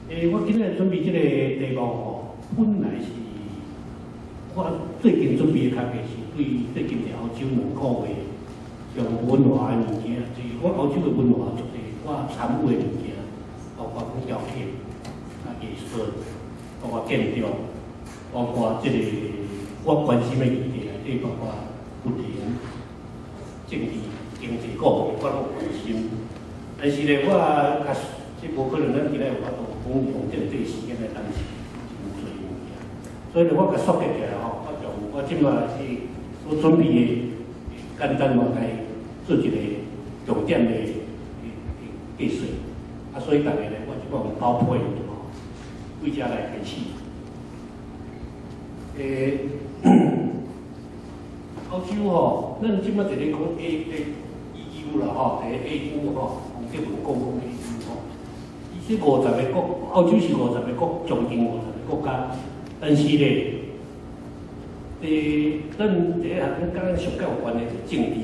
我今日准备这个题目吼，本来是我最近准备的较侪是对最近的欧洲两个月上文化的物件，就是我欧洲的文化足侪，我参与的物件，包括讲雕刻、艺术，包括建筑，包括这个我关心的议题内底，包括不停、政治、经济各方面我拢关心。但是咧，我较即无可能咱今日有法度讲用这个时间来谈是真侪物件，所以咧，我甲缩结起来吼，我即马是所准备的简单话来做一个重点的计算，所以大家咧，我即马用包配吼，为遮来开始。欧洲吼，咱即马就咧讲 EU 啦吼，第 EU 吼，洪德文讲讲 EU 吼，伊这50个国，欧洲是50个国，将近50个国家，但是咧，咱第一项跟咱上较有关的是政治。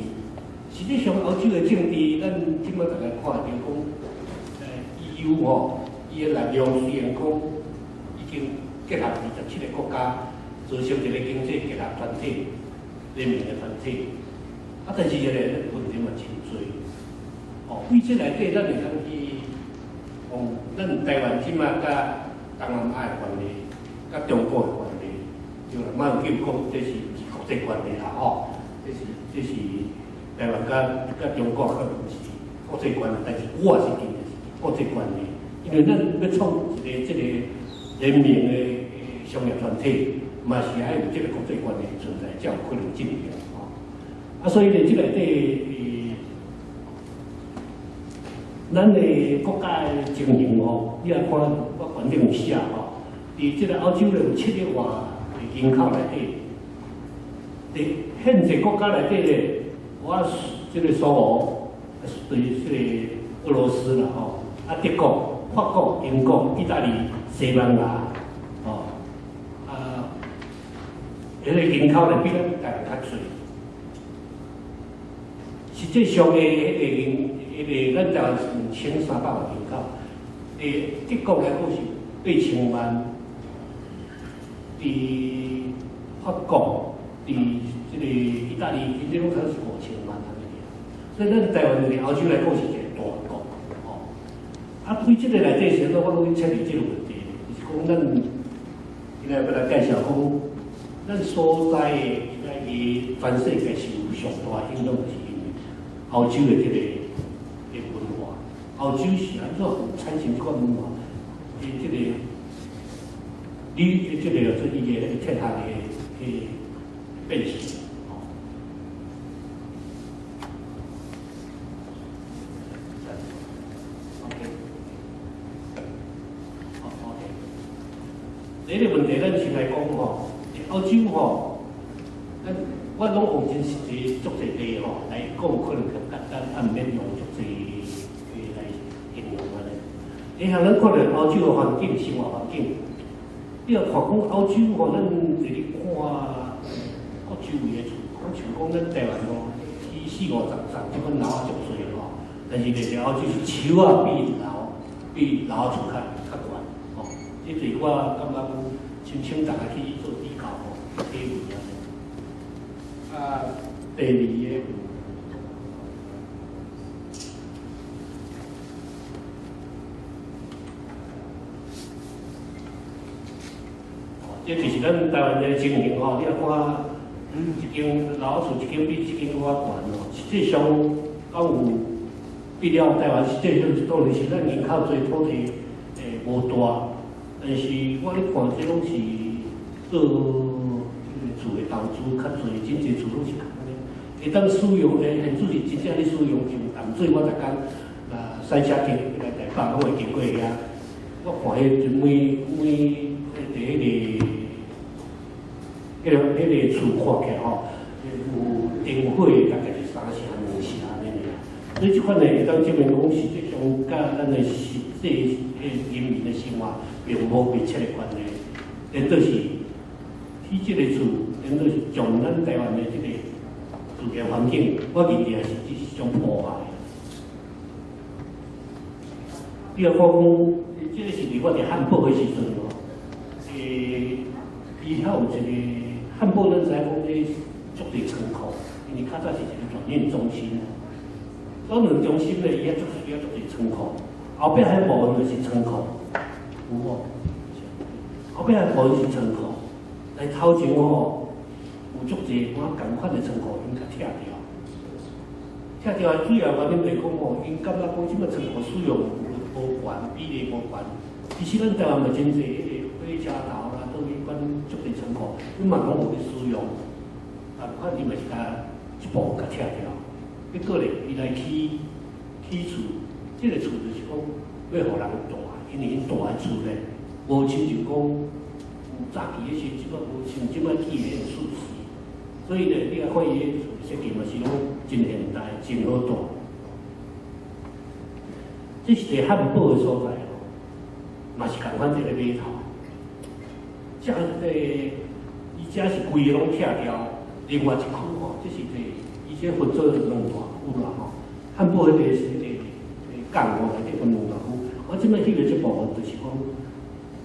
实际上，欧洲的政治，咱即马大家看到讲，EU 吼，伊的力量虽然讲已经结合27个国家，组成一个经济结合团体、联名的团体。但是咧，问题嘛真多。为这内底，咱会当去，咱台湾即马甲东南亚的关系，甲中国的关系，对啦，莫有叫讲这是国际关系啦，这是台湾甲中国可能是国际关系，但是我是认为是国际关系，因为咱要创一个这个联名的商业团体，嘛是爱有这个国际关系存在，才有可能进行。所以咧，即内底咱的国家的情形吼，你来看，我原顶有写吼，伫即个欧洲咧有7亿外的人口内底，伫现实国家内底咧，我即个苏俄，对即个俄罗斯啦吼，德国、法国、英国、意大利、西班牙，迄个人口咧比咱台湾较侪。实际上咱台湾是2300万人口，德国来讲是8000万，法国、即个意大利，其实拢才是5000万安尼。所以咱台湾伫欧洲来讲是一个大国，对即个内底时，我拢去测虑即个问题，就是讲咱今日要来介绍讲，咱所在的伊全世界是有上大影响是。欧洲的这个文化，欧洲是安怎产生这款文化？这个这个就是伊的天下的变形。第一个问题，咱先来讲吼，欧洲吼，我拢用真实际足侪例吼来讲，可能较简单，毋免用足侪来形容安尼。你像咱看到欧洲的环境、生活环境，你若看讲欧洲吼，咱伫咧看各周围的厝，讲像讲咱台湾吼，起40-50层，即款楼也足侪吼。但是咧，欧洲是树啊比楼厝较悬吼。即对我感觉亲像大家去做比较吼，体会安尼。第二个，这就是咱台湾的情形吼。你若看，一间老厝一间比一间较悬吼。实际上，敢有比了台湾实际上当然是咱人口多，土地无大，但是我咧看这拢是做。厝的投资较侪，真侪厝拢是安尼，会当使用现主是真正咧使用，像淡水我逐工塞车经来台北，我会经过遐，我看迄每第迄个厝看起来吼，有灯火大概是3成2成安尼尔，所以即款会当证明讲实际上甲咱的实际人民的生活并无密切的关系，连倒是起即个厝。因为是将咱台湾的这个住家环境，我认为也是一种破坏。你若看讲这个是伫我伫汉堡的时阵哦，伊遐有一个汉堡，咱知影讲咧足侪仓库，因为较早是一个转运中心，转运中心咧伊遐足侪仓库，后壁遐部分就是仓库，有无？后壁遐部分是仓库，来头前吼有足侪我共款的仓库，因甲拆掉。拆掉的主要原因来讲吼，因感觉讲即个仓库使用无悬，比例无悬。其实咱台湾嘛真侪迄个火车头啦，倒去管足侪仓库，伊嘛拢有咧使用。啊，看伊嘛是甲一部甲拆掉。结果咧，伊来起厝，即个厝就是讲要互人住，因为因住的厝咧，无亲像讲早期迄些即个无像即摆起迄个厝市，所以咧，你来看伊个厝设计嘛是讲真现代、真好住。这是个汉堡的所在哦，嘛是共款一个码头。这伊遮是规个拢拆掉，另外一区吼，这是伊这分做两大区啦吼。汉堡迄个是迄个港吼，内底分两大区。我即摆翕的这部分就是讲，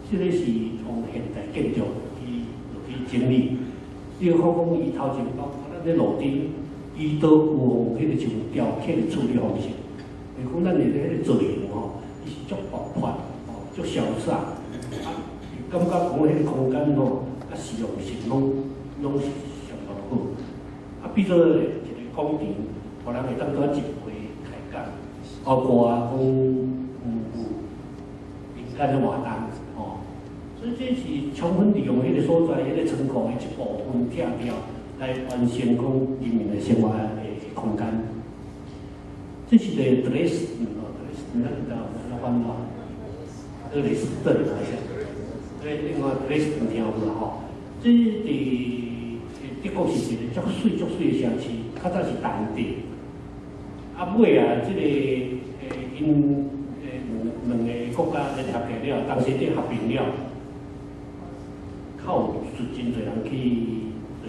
这个是从现代建筑去整理。比如讲伊头前包括咱咧路顶，伊都有迄个像雕刻的处理方式。比如讲咱咧迄个造型吼，伊是足活泼，吼，足潇洒，啊，感觉讲迄个空间吼，啊实用性拢是相当好。啊，比做一个广场，互人会当做一回开讲，包括讲民间的活动，吼，所以这是充分利用迄个所在，迄个仓库的一部分拆掉，来完成讲人民的生活的空间。这是个德累斯顿哦，德累斯顿咱知道咱翻到德累斯顿啊，另外德累斯顿听有啦吼。这德国是一个足水的城市，较早是东地。啊尾啊，这个因两个国家联合起了，当时伫合并了，较有真侪人去，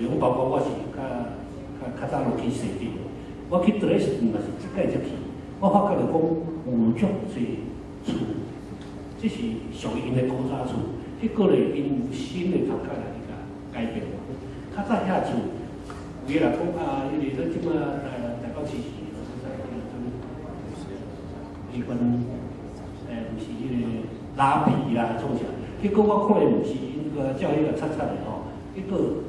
就讲包括我是较早落去西点。我去德累斯顿嘛是即届才去，我发觉着讲有足侪厝，这是属于因的古早厝。结果咧，因有新的头壳来去甲改变。较早遐厝，有个人讲啊，迄个咱即马台北市是迄款毋是迄个拉皮啦，创啥？结果我看的毋是因个照迄个擦擦的吼，结果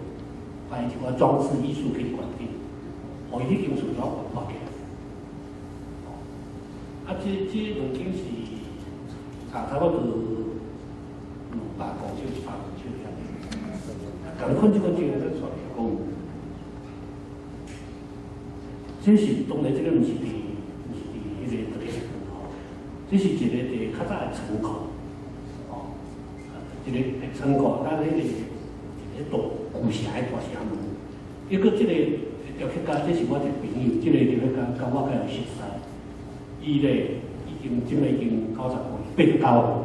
摆一个装饰艺术去决定。哦，伊迄间厝怎活泼起来？啊，这两间是差不多200公尺、100公尺遐尔。共款即款即个咱算来讲，这是当然，这个毋是伫迄个德累斯顿吼，这是一个伫较早的仓库，哦，一个仓库，咱迄个一个大巨城的大城门，结果这个。雕刻家，这是我一个朋友，这个雕刻家甲我较有熟识。伊咧即摆已经90岁，89岁。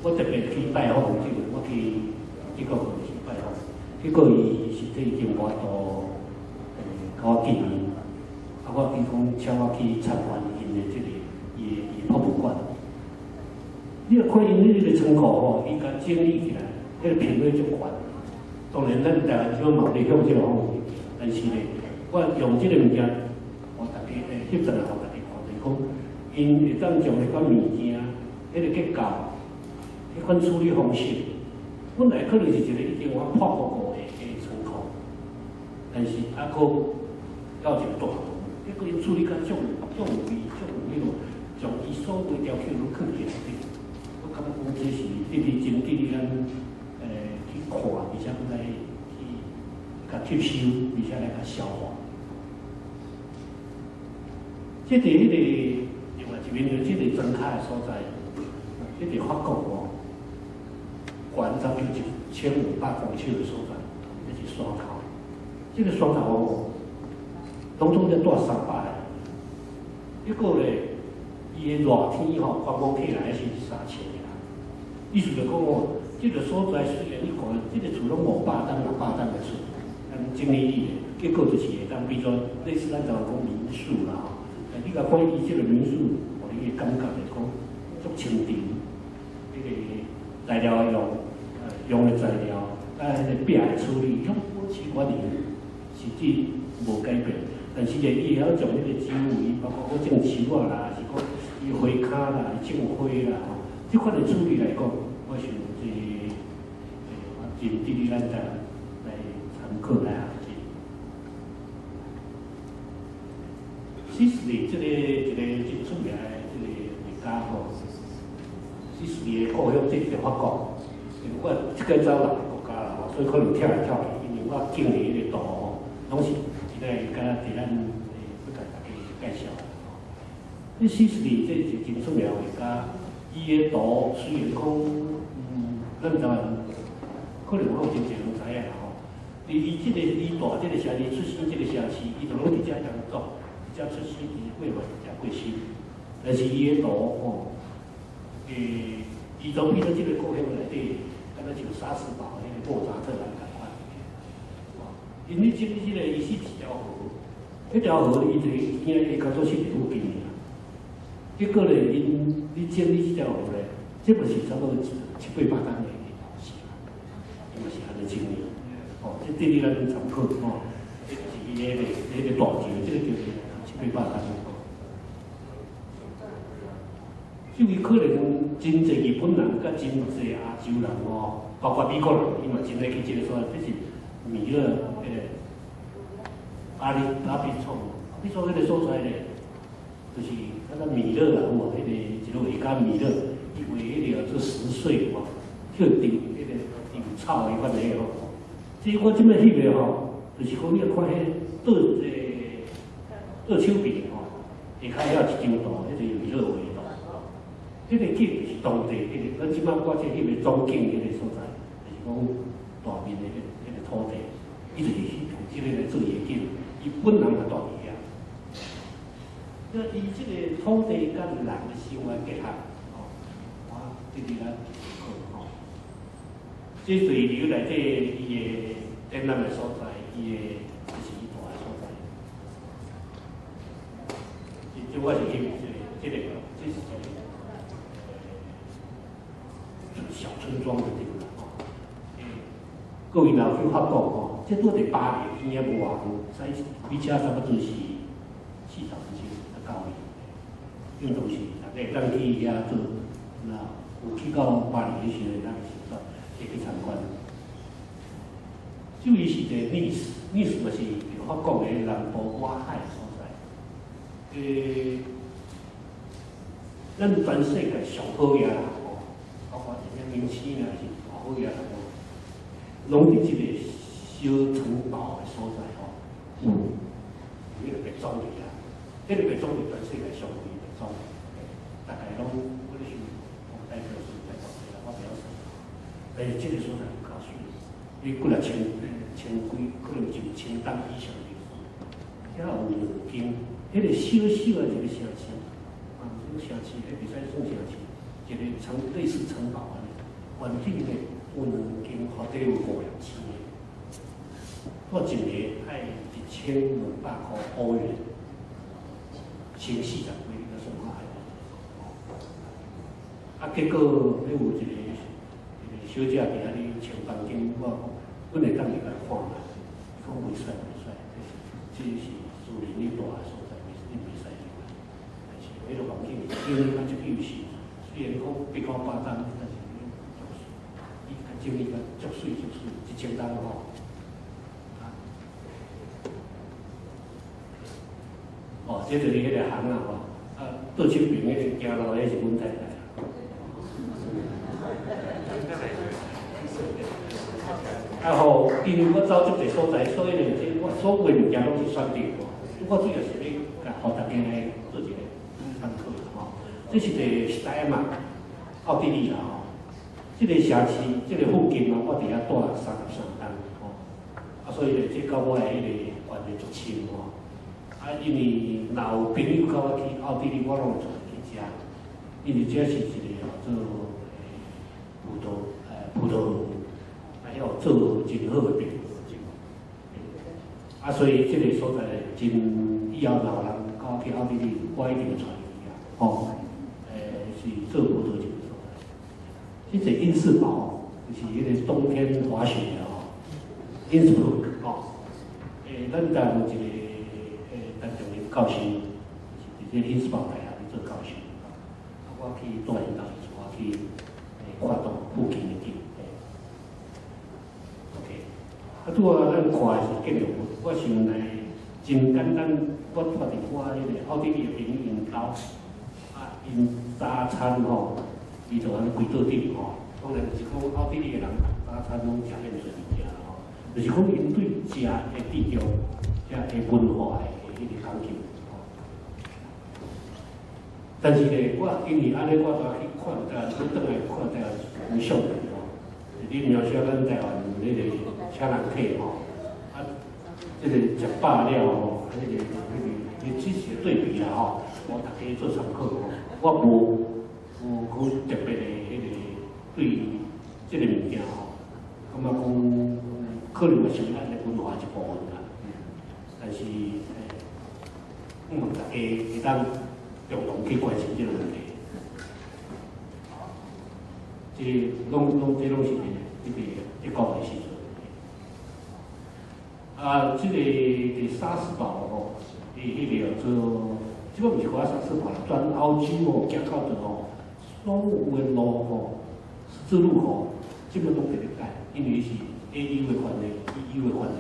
我特别去拜访这个，我去德国去拜访，结果伊实体已经无度甲我见面，啊，我伊讲请我去参观因的这个伊博物馆。你若看因迄个仓库吼，伊甲整理起来，迄个品味足悬。当然，咱台湾就嘛咧向这个方面，但是咧。我用即个物件，互大家翕出来，互大家看，就是讲，因会当将迄款物件、迄个结构、迄款处理方式，本来可能是一个已经破过的仓库，但是还佫到一个大门，结果伊处理甲足有味、足有迄落，将伊所有条件拢放起来底。我感觉讲这是真值咱去看，而且来去甲吸收，而且来甲消化。这个迄个另外一面就这个庄卡的所在，这个法国哦，悬差不多1500公尺的所在，这是山头。这个山头哦，当中在带300个，结果咧，伊的热天吼，观光客来是3000个人。意思就讲哦，这个所在虽然你看，这个厝拢500栋、600栋的厝，整理伊的，结果就是会当比作类似咱台湾讲民宿啦。你甲看伊即个民宿，互你个感觉来讲足清甜，材料用的材料，迄个壁的处理，用保持原理实质无改变。但是伊会晓从迄个周围，包括我种树啊啦，是讲伊花骹啦、种花啦，即款的处理来讲，我想真值得咱来参考来学习。其实呢，一个真出名的画家吼，其实伊的故乡即个法国，我即个走人国家啦吼，所以可能跳来跳去，因为我经历迄个图吼，拢是一个敢伫咱不甲大家介绍。迄其实呢，这是真出名的画家，伊的图虽然讲，咱台湾可能有真侪人知影啦吼。伊即个大即个城市出生，即个城市，伊就拢伫遮工作，伫遮出生，伫过嘛，伫遮过世。但是伊的图吼，伊都变到即个故乡内底，敢若像沙士堡迄个莫扎特人共款。因为即个伊是一条河，迄条河伊就今日交做是附近尔。结果咧，你建立即条河咧，这不是差不多7、8单的事啦，因为是安尼经历。哦，这对你来讲参考哦，这是伊迄个大桥，这个就是7、8单。所以可能真侪日本人，甲真侪亚洲人哦，包括美国人，伊嘛真爱去这个所在，这是米勒迄个阿比创迄个所在咧，就是那个米勒啊，吼，迄个一个画家米勒，伊画迄个做10岁吼，跳稻迄个稻草迄款的吼。即我即摆翕的吼，就是讲你看迄倒手柄吼，下骹遐一张图，迄个米勒画的。迄个景是当地迄个，咱即摆我这翕的总景迄个所在，就是讲大面的迄个土地，伊就是用即个来做伊的景，伊本人也住伫遐。那伊即个土地甲人的生活结合，哦，我这里咱吼，这对流内底伊的展览的所在，伊的就是伊大的所在。即我是翕这个，这是一个。小村庄的地方哦，各位若有去法国哦，这拄伫巴黎边仔无偌远，比车差不多是40分钟就到去。因都是大家当去遐做，那有去到巴黎的时候，咱是说会去参观。就伊是一个历史就是法国的南部外海所在。咱全世界上好遐啦。包括一些名气呢，是好嘢啦，拢伫即个小城堡的所在吼，迄个白庄里啊，迄个白庄里全世界上贵的白庄，大概拢我咧想，我代表是在讲啦，我表示，但是即个所在有够水，你几啊千几，可能就1000担以上的，遐有2间，迄个小小的一个城市，这个城市迄袂使算城市。一个类似城堡安尼，环境呢有2间，或者有5、6千个，我一年爱1200块欧元，1040几个算下来。结果你有一个小姐伫遐哩穿房间，阮会当入来看啦，讲袂使，这是私人哩大的所在，你袂使入来。但是迄个环境，因为它这个是。虽然讲比较8单，但是伊较经历个足水，1000担吼。哦，这就是迄个行啦吼，倒手边迄个行路，迄是阮太太。吼，因为我走即个所在，所以呢，我所有物件拢是选择吼。我主要是要甲互大家来做一个参考啦吼。这是个西安嘛，奥地利啦吼。这个城市，这个附近嘛，我伫遐住33天吼。所以咧，这甲我的迄个关系足亲吼。因为若有朋友甲我去奥地利，我拢会带去食。因为这是一个做葡萄园，还有做真好的葡萄园。所以这个所在真以后若有人甲我去奥地利，我一定会带伊去啊。吼。是做葡萄酒的所在。这个因斯堡就是迄个冬天滑雪的哦，因斯堡哦，咱台湾一个咱重要教授，是伫这因斯堡大学咧做教授，我去带因到时，我去看到附近的景。OK， 拄啊，咱看的是建筑物，我想来真简单，我带伫我迄个奥地利的朋友因兜，因早餐吼。伊就安规桌顶吼，当然就是讲奥地利的人早餐拢食现做物件吼，就是讲因对食的地方、食的文化的迄个讲究吼。但是咧，我因为安尼，我就去看台，我倒来看台有相片吼，你描写咱台湾迄个车人客吼，这个食饱了吼，迄个即时对比啊吼，我大家做参考吼，我无特别的迄个对这个物件吼，感觉讲可能是咱的文化一部分啦。但是大家会当共同去关心这个问题。这拢是一个的时阵。这个伫沙斯堡吼，迄个做，这个毋是讲沙斯堡啦，全欧洲吼，行到着吼。所有的路吼，十字路吼，基本拢伫咧改，因为是 AU 的范围、EU 的范围，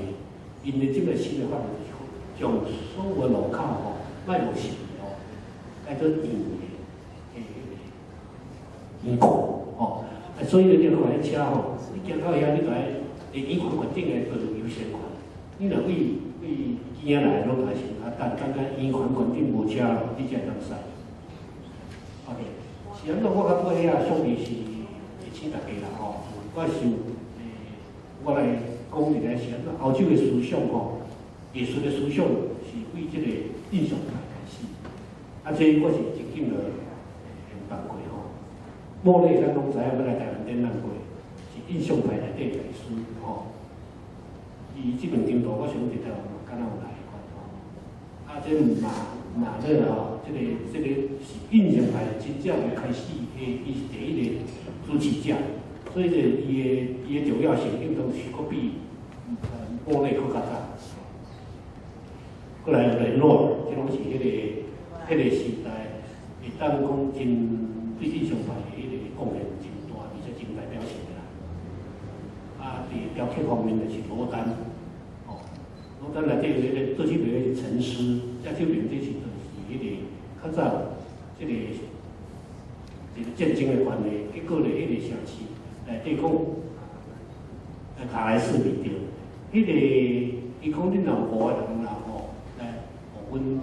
因的即个新的法律是将所有的路口吼，卖路线哦，改做圆的圆管吼，所以咧，你看迄车吼，你行到遐，你来圆管决定的道路优先权，你若为边仔来拢还是等圆管决定无车咯，你才会当驶。OK。是安怎？我较尾遐相比是会请大家啦吼。我想，我来讲一下是安怎？欧洲的思想吼，艺术的思想是为这个印象派开始。这我是真紧的办过吼。莫内咱拢知影，要来台湾展览过，是印象派内底大师吼。伊这边程度，我想伫台湾敢若有来款吼。这马勒吼，这个是印象派真正的开始，伊是第一个主持者，所以伊的重要性应当是佫比莫内佫较大。过来雷诺，这拢是迄个时代，会当讲真对印象派的迄个贡献真大，而且真代表性的啦。伫雕刻方面就是罗丹，罗丹内底有迄个做起个沉思，这证明这是就是迄个较早这个战争的关系，结果咧迄个城市内底讲卡莱士面对，迄个伊讲恁若有5个人啦吼，来互阮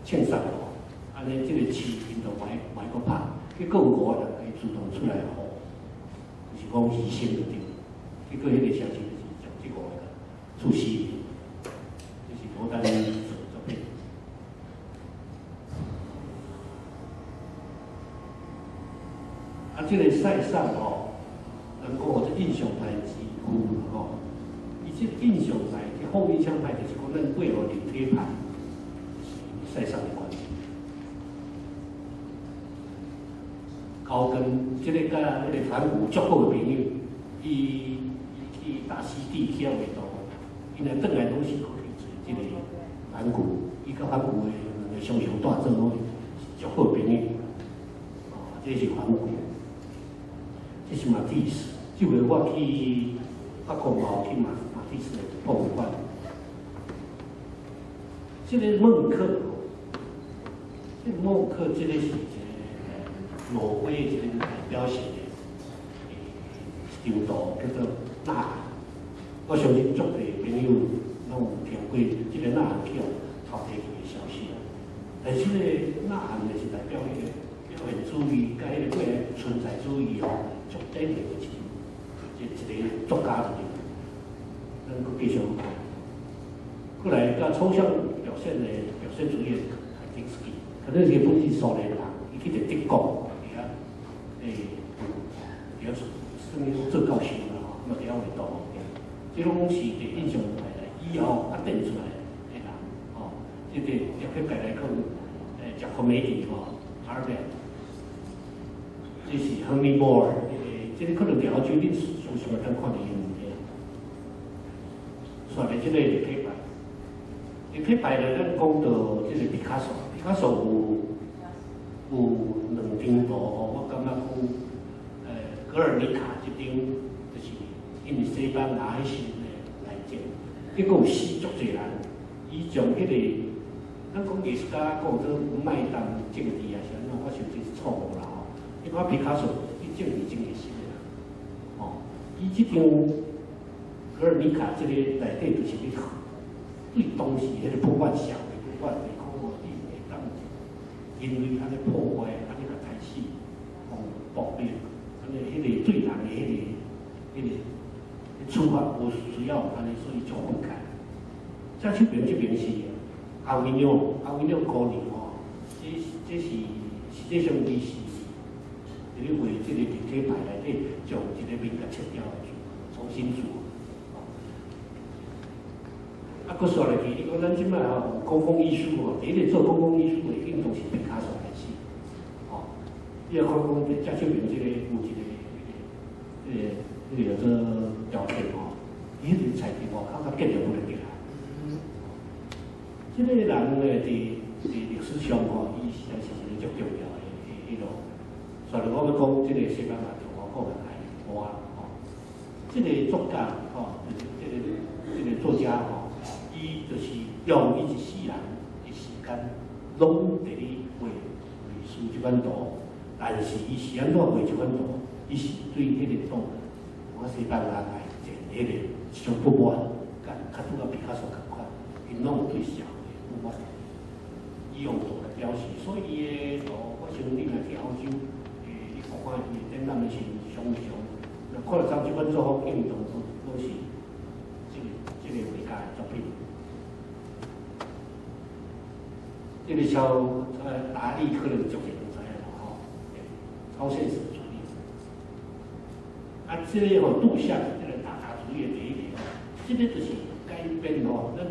庆祝吼，安尼这个市因就歹个拍，结果有5个人会主动出来吼，就是讲牺牲就对，结果迄个城市就是将这5个处死，就是罗丹作品。这个赛上吼，能够这印象派之父吼，伊这印象派、这后印象派就是讲咱配合人体派，是赛上的关系。高跟这个甲迄个反骨足好的朋友，伊去大溪地去啊袂到，因来转来拢是去这个反骨，伊甲反骨的两个相相大做伙，是足好的朋友。这是反骨。这是马蒂斯，这回我去法国嘛，去马蒂斯的博物馆。这个孟克，这个孟克这个是一个挪威一个代表性的程度叫做呐喊。我相信足侪朋友拢有听过这个呐喊叫头提起的消息，但是呢，呐喊呢是代表迄个表现主义，甲迄个过来存在主义吼。最典型的一个作家就是，咱佫继续看。过来甲抽象表现主义的凯定斯基，可能是本是苏联人，伊去伫德国伫遐做教授啦吼，嘛伫遐会读，即拢是伫印象派来以后发展出来的人，吼，即个也去改来讲，贾科梅蒂吼，阿尔贝，这是亨利·莫尔。这个可能了解恁常常会当看到伊物件。说的这个立体牌，立体牌咧，咱讲到这个毕卡索，毕卡索有两张图吼，我感觉讲，格尔尼卡这张就是因为西班牙迄时来建，结果有死足侪人，伊从迄个。咱讲艺术家讲做卖当政治啊，是安怎？我想这是错误啦吼。因为毕卡索伊政治真热心的啦，吼，伊即张格尔尼卡这个内底就是咧对当时迄个破坏社会、破坏美国你会当因为安尼破坏、安尼个开始，暴力，安尼迄个对人的迄个处罚无需要安尼，所以就分开。再去边这边是。阿维纽高年吼，这是实际上伊是伫咧为这个立体牌内底将一个面甲切掉，重新做。啊，佫说落去，你讲咱即摆吼公共艺术吼，第一个做公共艺术的运动是毕卡索开始，吼，你要看讲这贾秀明这个有一个做雕刻吼，伊迄个材质吼，较坚决不能过来。这个人咧，伫历史上吼，伊实在是一个足重要的迄落。所以我要讲，这个西班牙共和国的爱国吼，这个作家吼，就是这个作家吼，伊就是用伊一世人的时间，拢伫咧画书这款图，但是伊是安怎画这款图？伊是对迄个图，我西班牙来建迄个上不满，甲拄甲毕卡索共款，因拢有对象。伊用图来表示，所以伊的图，我想你若去欧洲，你看看伊展览的是常常，那看到像即款作风运动都是这个画家的作品。这个达利可能足侪人知影啦吼，超现实主义。啊，这个吼杜象，这个达达主义的第一点，这个就是改变吼，咱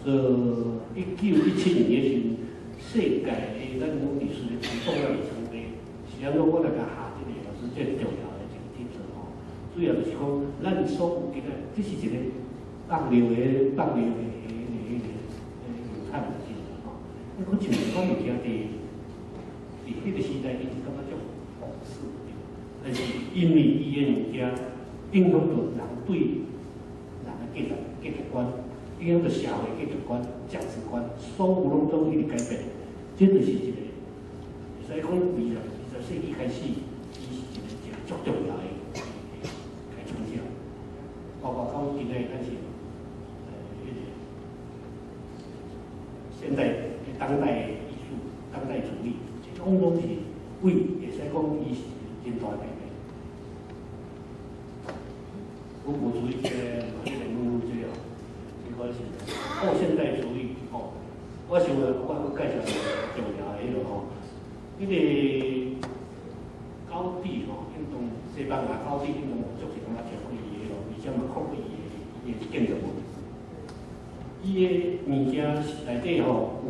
1917年的时候，世界的咱讲历史的最重要的里程碑，是安怎我来甲下这个就是最重要的一个题目吼。主要就是讲，咱所有今仔，这是一个放流的有产物件吼。那可像款物件伫迄个时代，你是感觉足讽刺的，但是因为伊的物件影响到人对人的价值观。影响到社会价值观、价值观，所有拢总去改变。这就是一个，会使讲20世纪开始，伊是一个足重要的成就。包括到今仔咱是现代当代艺术、当代主义，这种拢是为会使讲伊是真大改变。古朴主义这后现代主义吼，我想我介绍重要的迄个吼，迄个高地吼运动，西班牙高地运动足是感觉真有意义咯，而且嘛看过伊的建筑物，伊的物件内底吼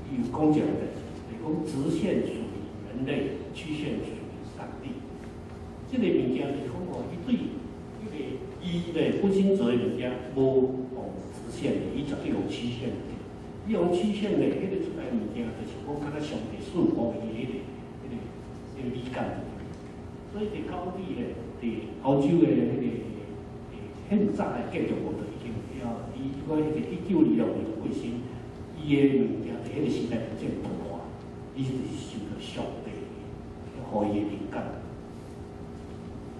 有讲一个代志，就是讲直线属于人类，曲线属于上帝。这个物件就是讲吼，伊对迄个伊的本身做的物件无。线的，伊绝对用曲线的。伊用曲线的，迄个出来物件，就是讲敢若上帝束缚伊迄个美感。所以伫高地咧，伫欧洲的迄个很早的建筑物就已经了。伊我迄个1926年过身，伊的物件伫迄个时代就正突化，伊就是受到上帝互伊的灵感。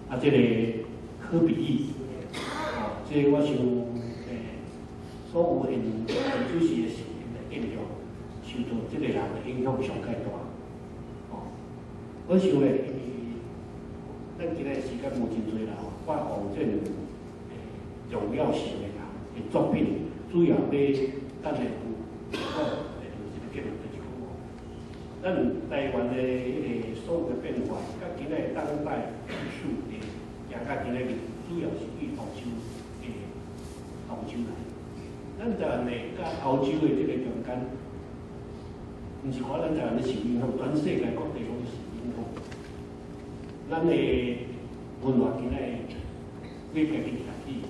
啊，这个科比意，哦，这个我想。所有因主席的时的影响，受到这个人的影响上介大。哦，我想咧，因为咱今仔时间无真多啦，我王振重要性的人的作品，主要要咱来有就是这个就是讲，咱台湾的迄个所有的变化，甲今仔当代艺术的，也甲今仔日主要是以欧洲来。咱台湾的甲欧洲的这个中间，毋是看咱台湾的受影响，全世界各地拢是影响。咱咱的文化今仔每家己家己，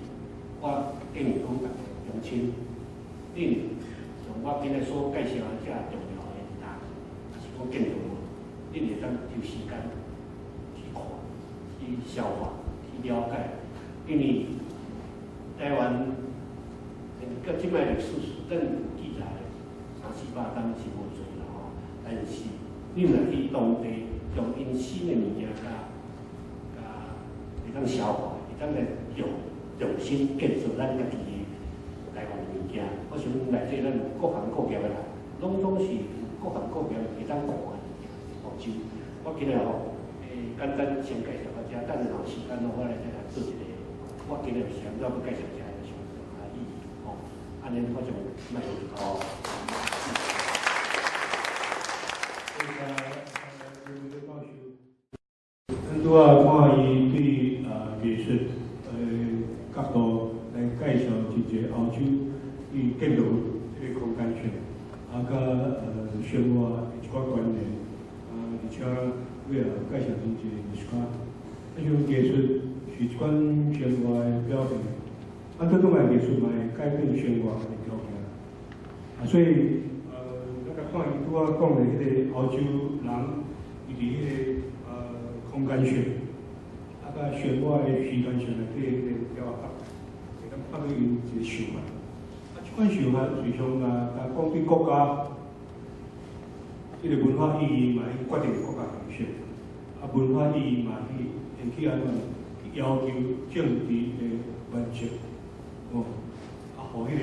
我建议讲大家乡亲，恁像我今仔所介绍的遮重要的人，也是讲建筑物，恁会当抽时间去看、去消化、去了解，因为台湾到即摆历史书咱记载300-400担是无侪啦吼，但是恁若去当地将因新的物件会当消化，会当来用心建设咱家己的台湾的物件。我想内底咱各行各业的人，拢是各行各业会当看的物件。澳洲，我今日吼，简单先介绍到遮，等有时间我来再来做一个，我今日想要介绍遮个上意义吼，安尼我就卖哦。咱拄仔看伊对艺术角度来介绍一个澳洲伊建筑迄个空间学，甲生活一寡关联，而且尾后介绍真济艺术家。迄种艺术是一款生活的表现，倒来艺术嘛会改变生活的条件。所以咱甲看伊拄仔讲的迄个澳洲人，伊伫迄个空间学，甲生活的时间上内底迄个调合，会当发挥因一个想法。即款想法实际上甲讲对国家，即个文化意义嘛，去决定国家形式。文化意义嘛，去安怎要求政治的完成，互迄个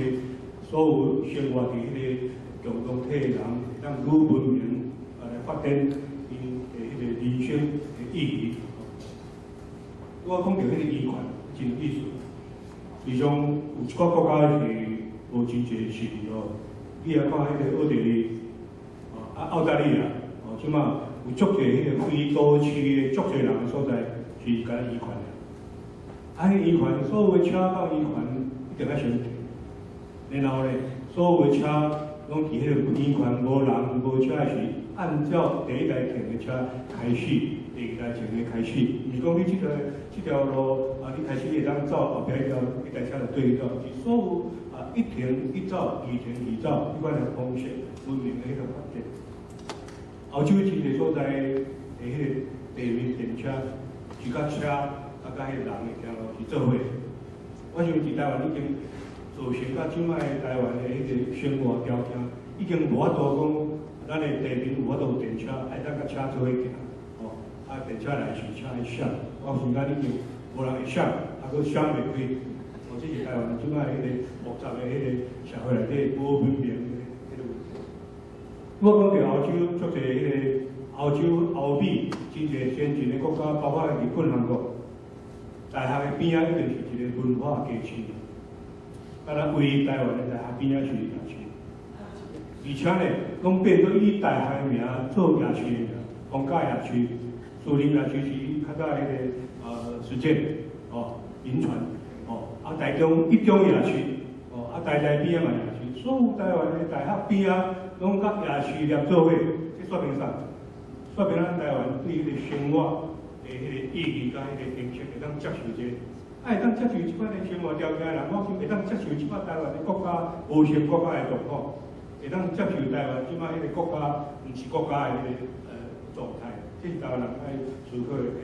所有生活伫迄个共同体的人，会当愈文明，来发展因的迄个人生的意义。我讲到迄个医权，真有意思。实际上有一寡国家是无真侪实力哦。你来看迄个奥地利，澳大利亚，即马有足侪迄个非都市的足侪人的所在，是甲医权的。迄医权，所有的车到医权一定要先提。然后咧，所有的车拢伫迄个医权无人无车的时，按照第一台停的车开始，第二台停的开始。毋是讲你这条路你开始会当走，后壁一台车就对走，是所有一停一走，二停二走，迄款的方式，文明的迄个发展。澳洲真侪所在的迄个地面电车，就甲车甲迄人的行路是做伙。我想伫台湾已经造成到即摆台湾的迄个生活条件，已经无法度讲咱的地面有法度有电车，爱当甲车做伙行。电车来时车会响，我时间已经无人会响，佫响袂开。这是台湾即摆迄个复杂的迄个社会内底无文明的迄个问题。我讲到澳洲，足侪迄个澳洲、欧美真侪先进的国家，包括日本、韩国，大学的边仔一定是一个文化街区。敢若唯一台湾的大学边仔是夜市，而且呢，拢变做以大学的名做夜市的名，逢甲夜市。树林夜市是较早迄个实践临床台中一中夜市台边仔嘛夜市，所有台湾的大学边仔拢甲夜市连做伙，这说明啥？说明咱台湾对迄个生活的迄个意义甲迄个形式会当接受者，会当接受即款的生活条件的人，我想会当接受即摆台湾的国家无成国家的状况，会当接受台湾即摆迄个国家毋是国家的迄个状态。这是台湾人爱思考的